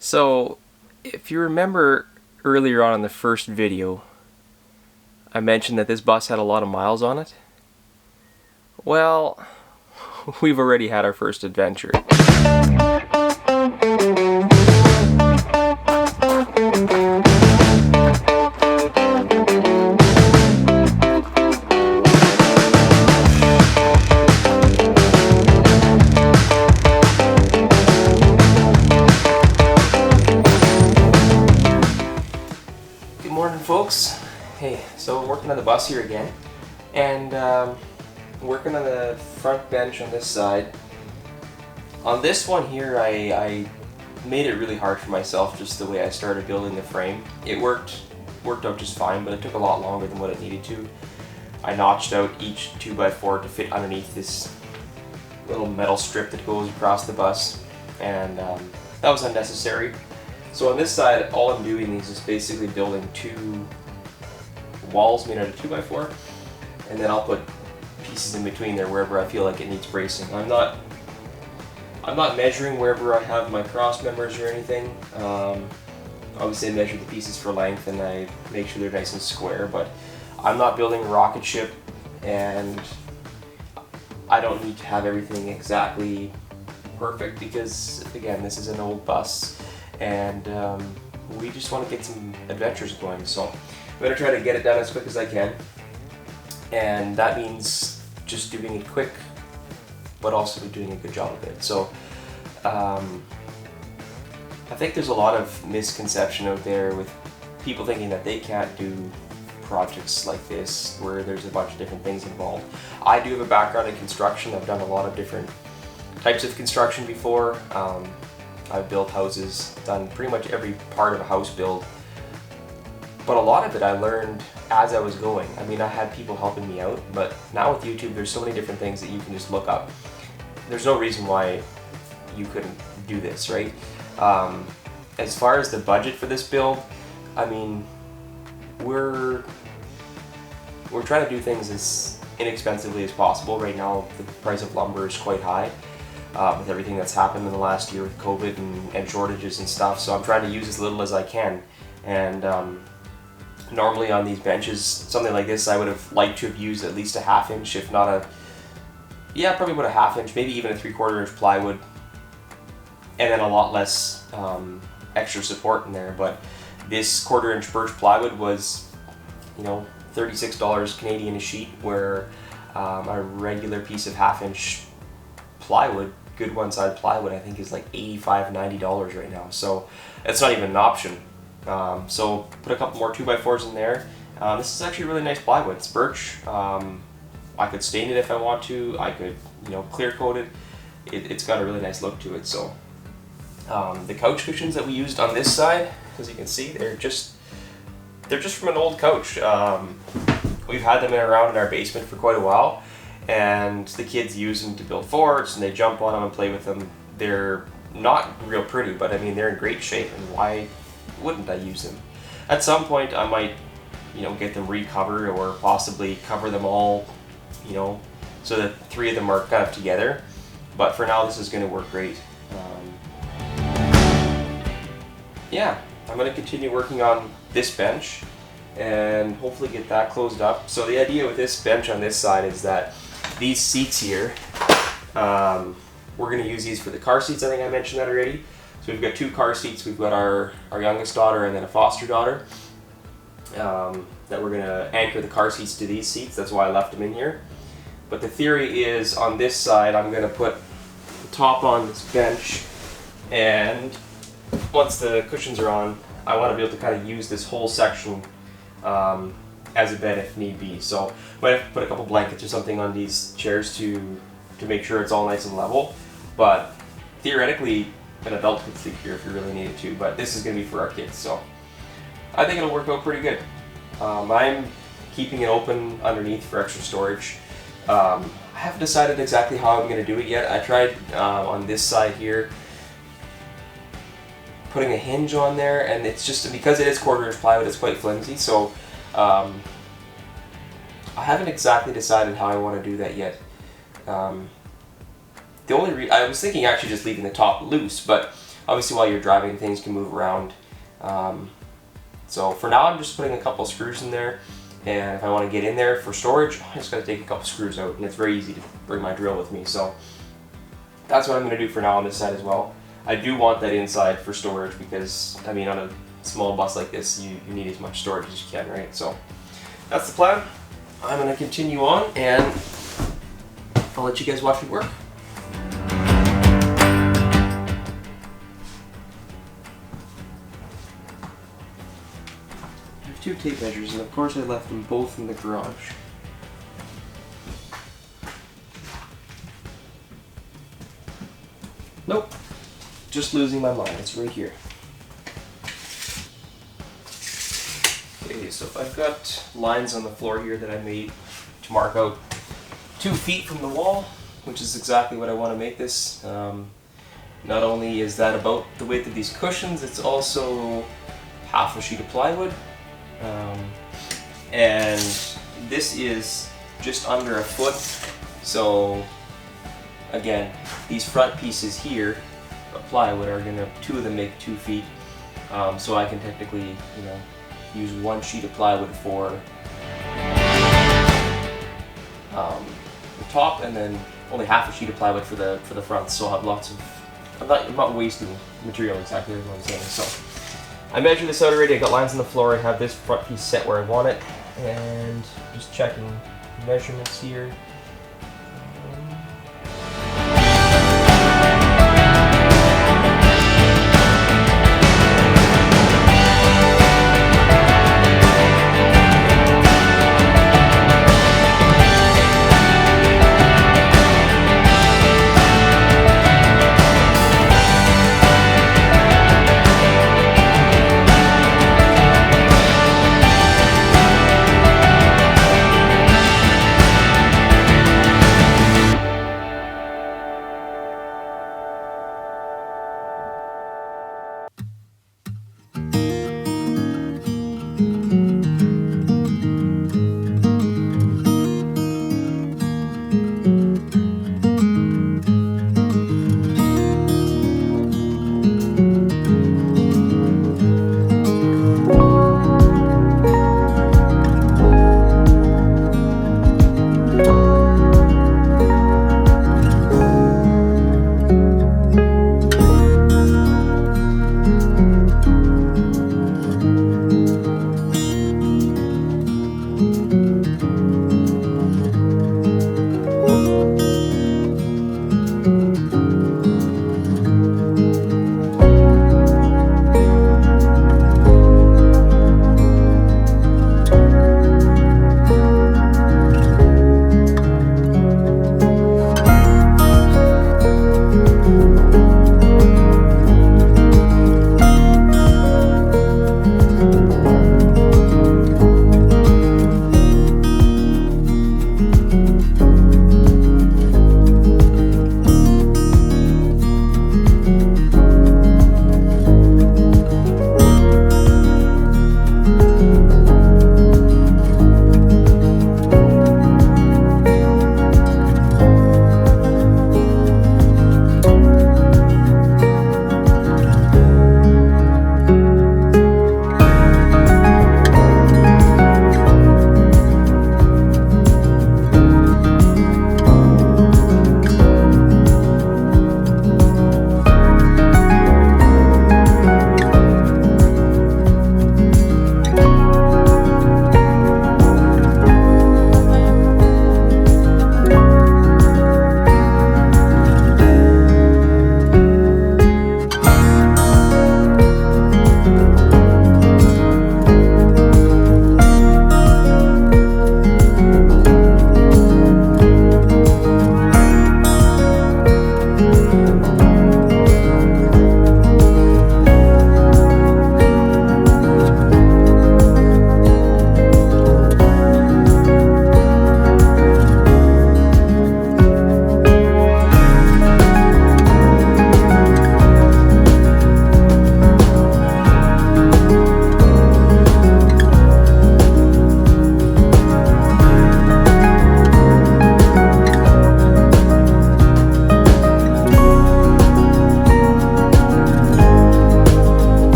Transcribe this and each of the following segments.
So, if you remember earlier on in the first video, I mentioned that this bus had a lot of miles on it. Well, we've already had our first adventure. Good morning, folks. Hey, so I'm working on the bus here again, and working on the front bench on this side. On this one here, I made it really hard for myself just the way I started building the frame. It worked out just fine, but it took a lot longer than what it needed to. I notched out each 2x4 to fit underneath this little metal strip that goes across the bus, and that was unnecessary. So on this side, all I'm doing is just basically building two walls made out of 2x4, and then I'll put pieces in between there wherever I feel like it needs bracing. I'm not measuring wherever I have my cross members or anything. Obviously I measure the pieces for length and I make sure they're nice and square, but I'm not building a rocket ship, and I don't need to have everything exactly perfect because, again, this is an old bus, and we just want to get some adventures going. So I'm going to try to get it done as quick as I can, and that means just doing it quick but also doing a good job of it. So I think there's a lot of misconception out there with people thinking that they can't do projects like this where there's a bunch of different things involved. I do have a background in construction. I've done a lot of different types of construction before. I've built houses, done pretty much every part of a house build, but a lot of it I learned as I was going. I mean, I had people helping me out, but now with YouTube there's so many different things that you can just look up. There's no reason why you couldn't do this, right? As far as the budget for this build, I mean, we're trying to do things as inexpensively as possible. Right now the price of lumber is quite high. With everything that's happened in the last year with COVID and shortages and stuff, so I'm trying to use as little as I can. And normally on these benches, something like this, I would have liked to have used at least a 1/2 inch, if not probably about a 1/2 inch, maybe even a 3/4 inch plywood, and then a lot less extra support in there. But this 1/4 inch birch plywood was, $36 Canadian a sheet, where a regular piece of 1/2 inch plywood, good one-side plywood, I think is like $85, $90 right now. So it's not even an option. So put a couple more 2x4s in there. This is actually really nice plywood. It's birch. I could stain it if I want to. I could, clear coat it. It's got a really nice look to it. So the couch cushions that we used on this side, as you can see, they're just from an old couch. We've had them around in our basement for quite a while, and the kids use them to build forts, and they jump on them and play with them. They're not real pretty, but I mean, they're in great shape, and why wouldn't I use them? At some point I might, get them recovered, or possibly cover them all, so that 3 of them are kind of together. But for now, this is going to work great. Yeah, I'm going to continue working on this bench and hopefully get that closed up. So the idea with this bench on this side is that these seats here, we're going to use these for the car seats. I think I mentioned that already. So we've got 2 car seats. We've got our youngest daughter and then a foster daughter, that we're going to anchor the car seats to these seats. That's why I left them in here. But the theory is, on this side, I'm going to put the top on this bench, and once the cushions are on, I want to be able to kind of use this whole section as a bed if need be. So I might have to put a couple blankets or something on these chairs to make sure it's all nice and level. But theoretically, an adult could sleep here if you really needed to, but this is going to be for our kids, so I think it'll work out pretty good. I'm keeping it open underneath for extra storage. I haven't decided exactly how I'm going to do it yet. I tried on this side here putting a hinge on there, and it's just, because it is 1/4 inch plywood, it's quite flimsy, so I haven't exactly decided how I want to do that yet. I was thinking actually just leaving the top loose, but Obviously while you're driving, things can move around. So for now I'm just putting a couple screws in there, and if I want to get in there for storage, I just got to take a couple screws out, and it's very easy to bring my drill with me. So that's what I'm going to do for now on this side as well. I do want that inside for storage because, I mean, on a small bus like this, you need as much storage as you can, right? So that's the plan. I'm going to continue on, and I'll let you guys watch me work. I have 2 tape measures, and of course I left them both in the garage. Nope, just losing my mind. It's right here. Okay, so I've got lines on the floor here that I made to mark out 2 feet from the wall, which is exactly what I want to make this. Not only is that about the width of these cushions, it's also half a sheet of plywood. And this is just under a foot. So again, these front pieces here of plywood are gonna, 2 of them make 2 feet. So I can technically, use 1 sheet of plywood for the top, and then only half a sheet of plywood for the front. So I'll have lots of. I'm not wasting material, exactly is what I'm saying. So I measured this out already. I got lines on the floor. I have this front piece set where I want it, and just checking measurements here.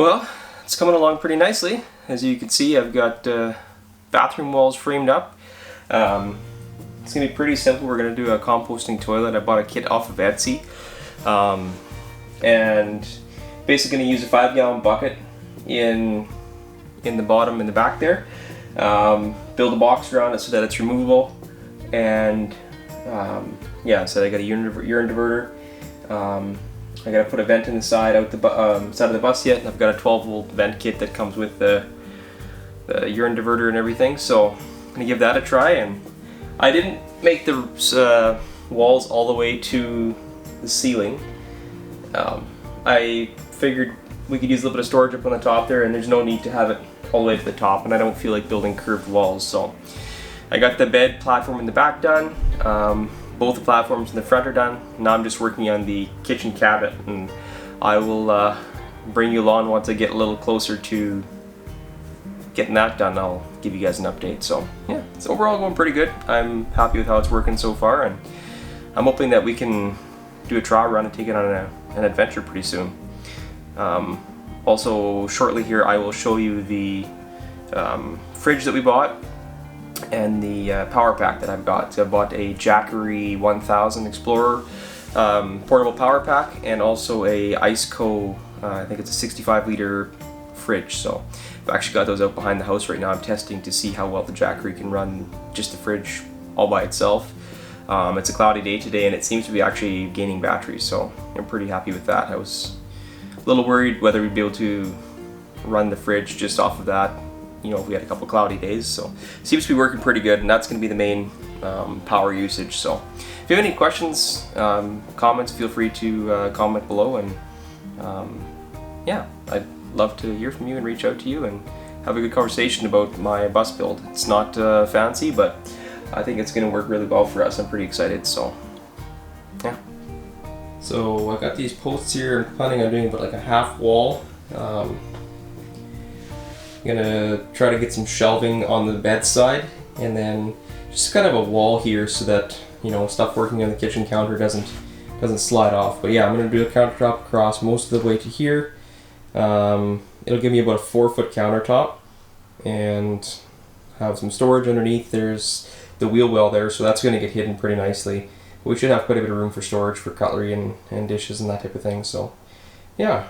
Well, it's coming along pretty nicely. As you can see, I've got bathroom walls framed up. It's going to be pretty simple. We're going to do a composting toilet. I bought a kit off of Etsy. And basically going to use a 5-gallon bucket in the bottom in the back there. Build a box around it so that it's removable. And yeah, so I got a urine diverter. I got to put a vent in the side out the side of the bus yet, and I've got a 12-volt vent kit that comes with the urine diverter and everything. So I'm gonna give that a try. And I didn't make the walls all the way to the ceiling. I figured we could use a little bit of storage up on the top there, and there's no need to have it all the way to the top, and I don't feel like building curved walls. So I got the bed platform in the back done. Both the platforms in the front are done. Now I'm just working on the kitchen cabinet, and I will bring you along once I get a little closer to getting that done. I'll give you guys an update. So yeah, it's overall going pretty good. I'm happy with how it's working so far, and I'm hoping that we can do a trial run and take it on an adventure pretty soon. Also, shortly here, I will show you the fridge that we bought and the power pack that I've got. So I bought a Jackery 1000 Explorer portable power pack, and also a Iceco, I think it's a 65-liter fridge. So I've actually got those out behind the house right now. I'm testing to see how well the Jackery can run just the fridge all by itself. It's a cloudy day today, and it seems to be actually gaining batteries, so I'm pretty happy with that. I was a little worried whether we'd be able to run the fridge just off of that, you know, if we had a couple cloudy days. So it seems to be working pretty good, and that's going to be the main power usage. So if you have any questions, comments, feel free to comment below, and yeah, I'd love to hear from you and reach out to you and have a good conversation about my bus build. It's not fancy, but I think it's going to work really well for us. I'm pretty excited, so yeah. So I got these posts here. I'm planning on doing about like a half wall. I'm gonna try to get some shelving on the bedside, and then just kind of a wall here so that, you know, stuff working on the kitchen counter doesn't slide off. But yeah, I'm gonna do a countertop across most of the way to here. It'll give me about a 4-foot countertop, and have some storage underneath. There's the wheel well there, so that's gonna get hidden pretty nicely. We should have quite a bit of room for storage for cutlery and dishes and that type of thing. So yeah.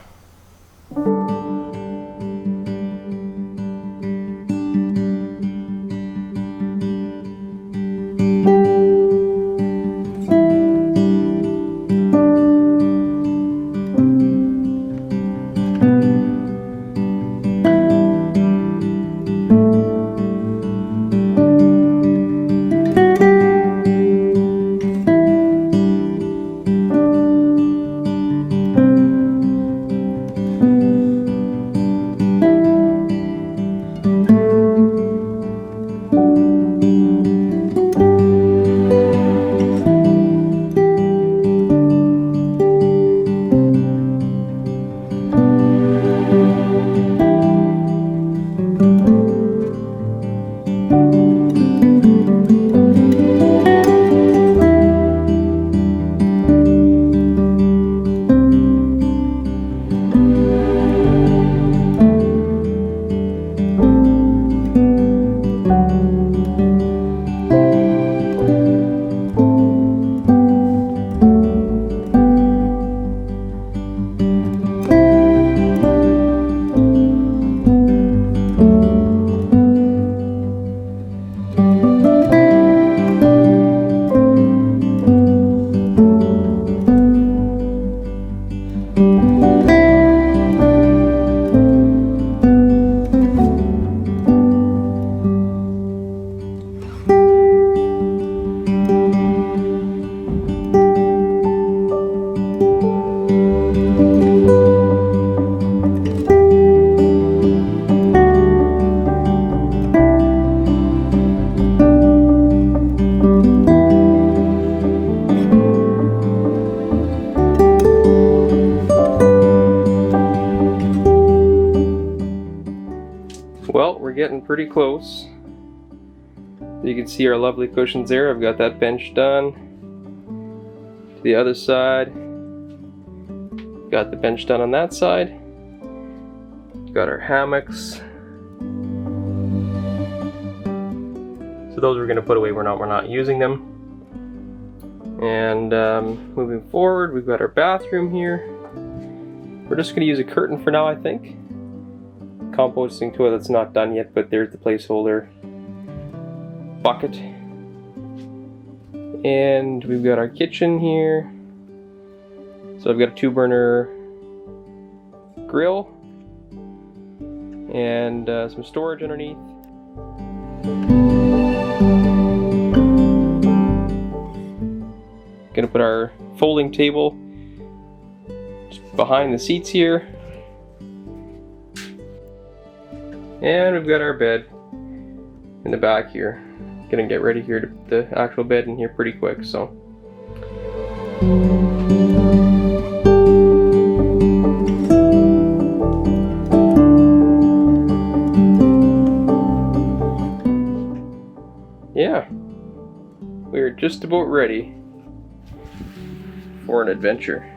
Well, we're getting pretty close. You can see our lovely cushions there. I've got that bench done. To the other side, got the bench done on that side. Got our hammocks. So those we're going to put away. We're not using them. And moving forward, we've got our bathroom here. We're just going to use a curtain for now, I think. Composting toilet's not done yet, but there's the placeholder bucket. And we've got our kitchen here. So I've got a 2-burner grill and some storage underneath. Gonna put our folding table just behind the seats here. And we've got our bed in the back here. Gonna get ready here to put the actual bed in here pretty quick, so. Yeah, we're just about ready for an adventure.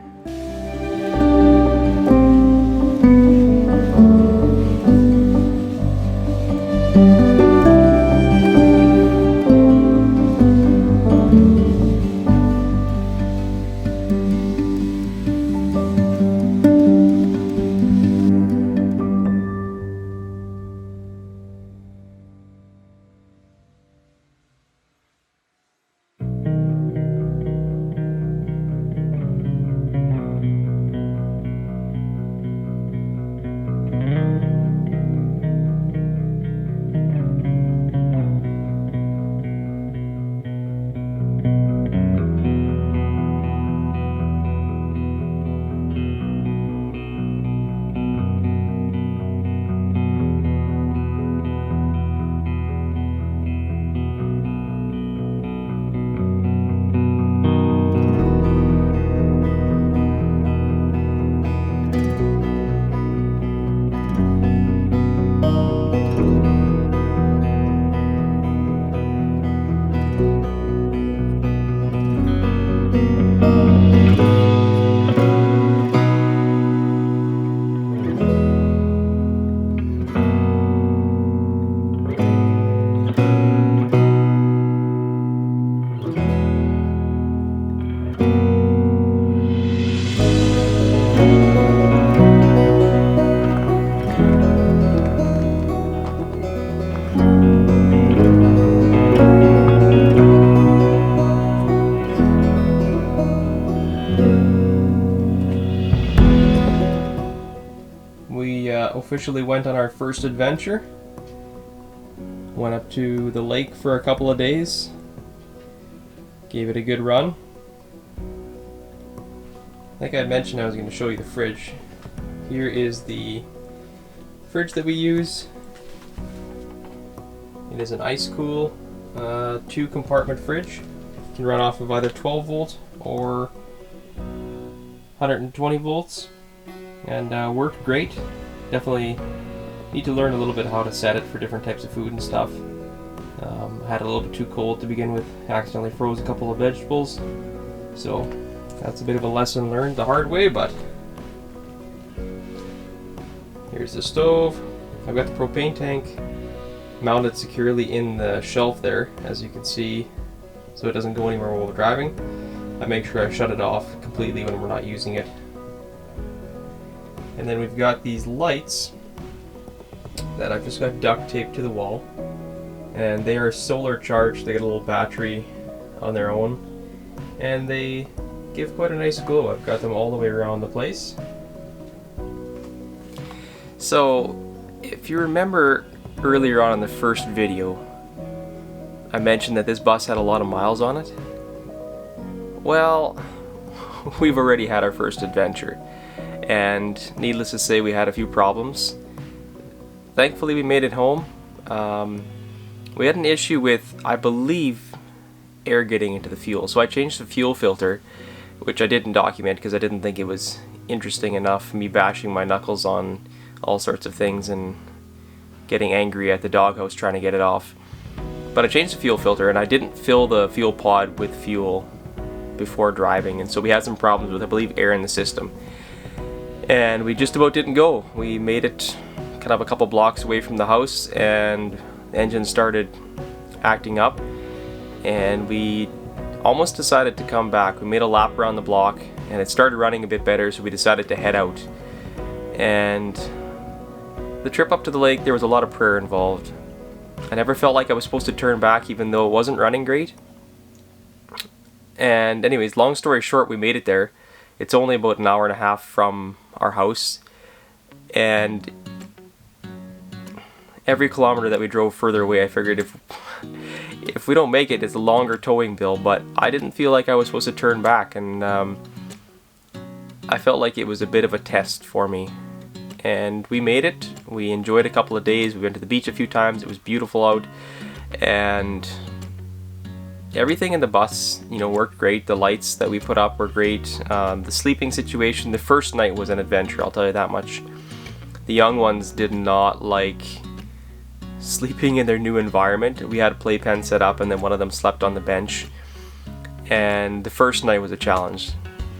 We officially went on our first adventure. Went up to the lake for a couple of days. Gave it a good run. I think I mentioned I was going to show you the fridge. Here is the fridge that we use. It is an ice cool 2-compartment fridge. It can run off of either 12 volt or 120 volts. And worked great. Definitely need to learn a little bit how to set it for different types of food and stuff. Had it a little bit too cold to begin with. Accidentally froze a couple of vegetables. So that's a bit of a lesson learned the hard way, but here's the stove. I've got the propane tank mounted securely in the shelf there, as you can see, so it doesn't go anywhere while we're driving. I make sure I shut it off completely when we're not using it. And then we've got these lights that I've just got duct taped to the wall, and they are solar charged. They get a little battery on their own, and they give quite a nice glow. I've got them all the way around the place. So if you remember earlier on in the first video, I mentioned that this bus had a lot of miles on it. Well, we've already had our first adventure, and needless to say, we had a few problems. Thankfully, we made it home. We had an issue with, I believe, air getting into the fuel. So I changed the fuel filter, which I didn't document because I didn't think it was interesting enough, me bashing my knuckles on all sorts of things and getting angry at the doghouse trying to get it off. But I changed the fuel filter, and I didn't fill the fuel pod with fuel before driving, and so we had some problems with, I believe, air in the system. And we just about didn't go. We made it kind of a couple blocks away from the house, and the engine started acting up, and we almost decided to come back. We made a lap around the block and it started running a bit better, so we decided to head out. And the trip up to the lake, there was a lot of prayer involved. I never felt like I was supposed to turn back even though it wasn't running great. And anyways, long story short, we made it there. It's only about an hour and a half from our house, and every kilometer that we drove further away, I figured if we don't make it, it's a longer towing bill. But I didn't feel like I was supposed to turn back, and I felt like it was a bit of a test for me. And we made it. We enjoyed a couple of days. We went to the beach a few times. It was beautiful out, and everything in the bus, worked great. The lights that we put up were great. The sleeping situation, the first night was an adventure, I'll tell you that much. The young ones did not like sleeping in their new environment. We had a playpen set up, and then one of them slept on the bench. And the first night was a challenge.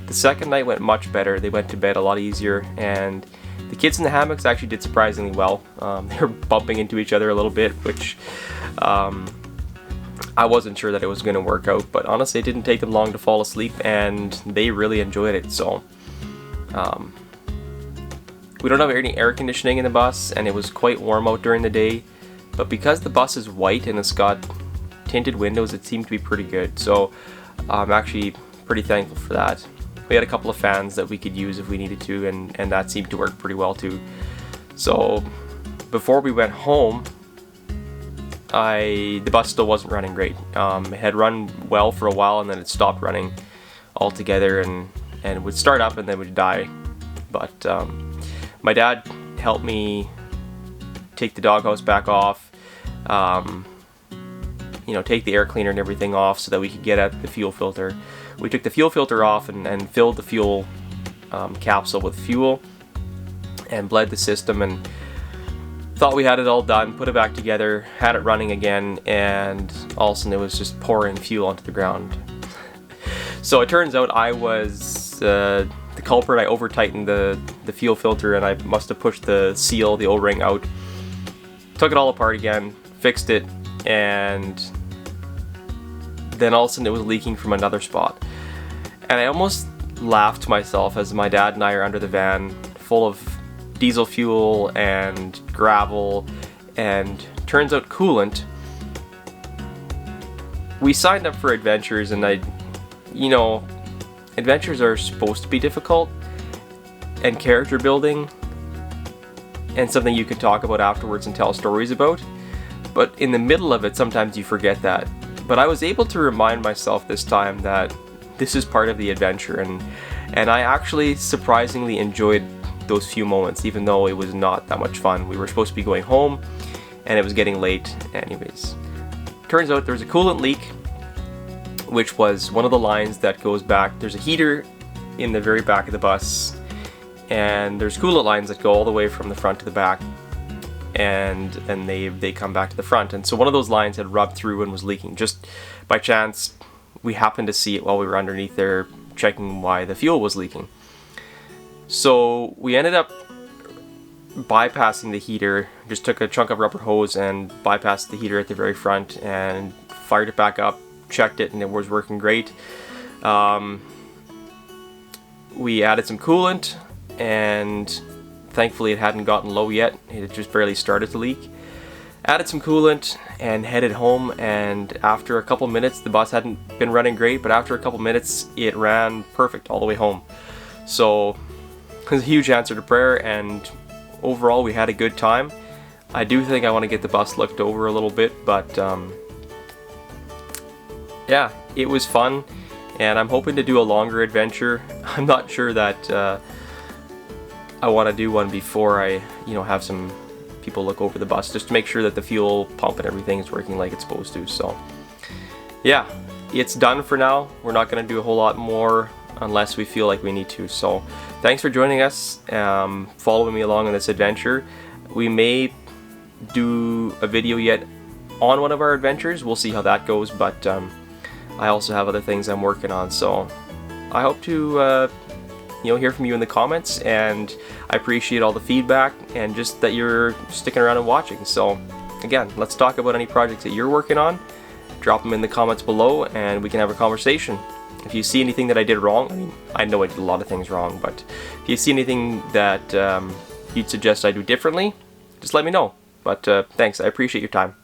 The second night went much better. They went to bed a lot easier, and the kids in the hammocks actually did surprisingly well. They were bumping into each other a little bit, which I wasn't sure that it was going to work out, but honestly it didn't take them long to fall asleep, and they really enjoyed it. So we don't have any air conditioning in the bus, and it was quite warm out during the day, but because the bus is white and it's got tinted windows, it seemed to be pretty good. So I'm actually pretty thankful for that. We had a couple of fans that we could use if we needed to, and that seemed to work pretty well too. So before we went home, the bus still wasn't running great. It had run well for a while, and then it stopped running altogether, and would start up and then would die. But my dad helped me take the doghouse back off, take the air cleaner and everything off so that we could get at the fuel filter. We took the fuel filter off and filled the fuel capsule with fuel and bled the system, and thought we had it all done, put it back together, had it running again, and all of a sudden it was just pouring fuel onto the ground. So it turns out I was the culprit. I over-tightened the fuel filter, and I must have pushed the seal, the O-ring out. Took it all apart again, fixed it, and then all of a sudden it was leaking from another spot. And I almost laughed to myself as my dad and I are under the van full of diesel fuel and gravel, and turns out coolant. We signed up for adventures, and adventures are supposed to be difficult and character building and something you can talk about afterwards and tell stories about, but in the middle of it sometimes you forget that. But I was able to remind myself this time that this is part of the adventure, and I actually surprisingly enjoyed those few moments, even though it was not that much fun. We were supposed to be going home, and it was getting late. Anyways, turns out there's a coolant leak, which was one of the lines that goes back. There's a heater in the very back of the bus, and there's coolant lines that go all the way from the front to the back, and they come back to the front. And so one of those lines had rubbed through and was leaking. Just by chance, we happened to see it while we were underneath there checking why the fuel was leaking. So we ended up bypassing the heater, just took a chunk of rubber hose and bypassed the heater at the very front and fired it back up, checked it, and it was working great. We added some coolant, and thankfully it hadn't gotten low yet. It had just barely started to leak. Added some coolant and headed home, and after a couple minutes, the bus hadn't been running great, but after a couple minutes it ran perfect all the way home. So it was a huge answer to prayer, and overall we had a good time. I do think I want to get the bus looked over a little bit, but yeah, it was fun, and I'm hoping to do a longer adventure. I'm not sure that I want to do one before I have some people look over the bus, just to make sure that the fuel pump and everything is working like it's supposed to. So yeah, it's done for now. We're not going to do a whole lot more unless we feel like we need to. So thanks for joining us, following me along on this adventure. We may do a video yet on one of our adventures. We'll see how that goes, but I also have other things I'm working on, so I hope to hear from you in the comments, and I appreciate all the feedback and just that you're sticking around and watching. So again, let's talk about any projects that you're working on. Drop them in the comments below and we can have a conversation. If you see anything that I did wrong, I mean, I know I did a lot of things wrong, but if you see anything that you'd suggest I do differently, just let me know. But thanks, I appreciate your time.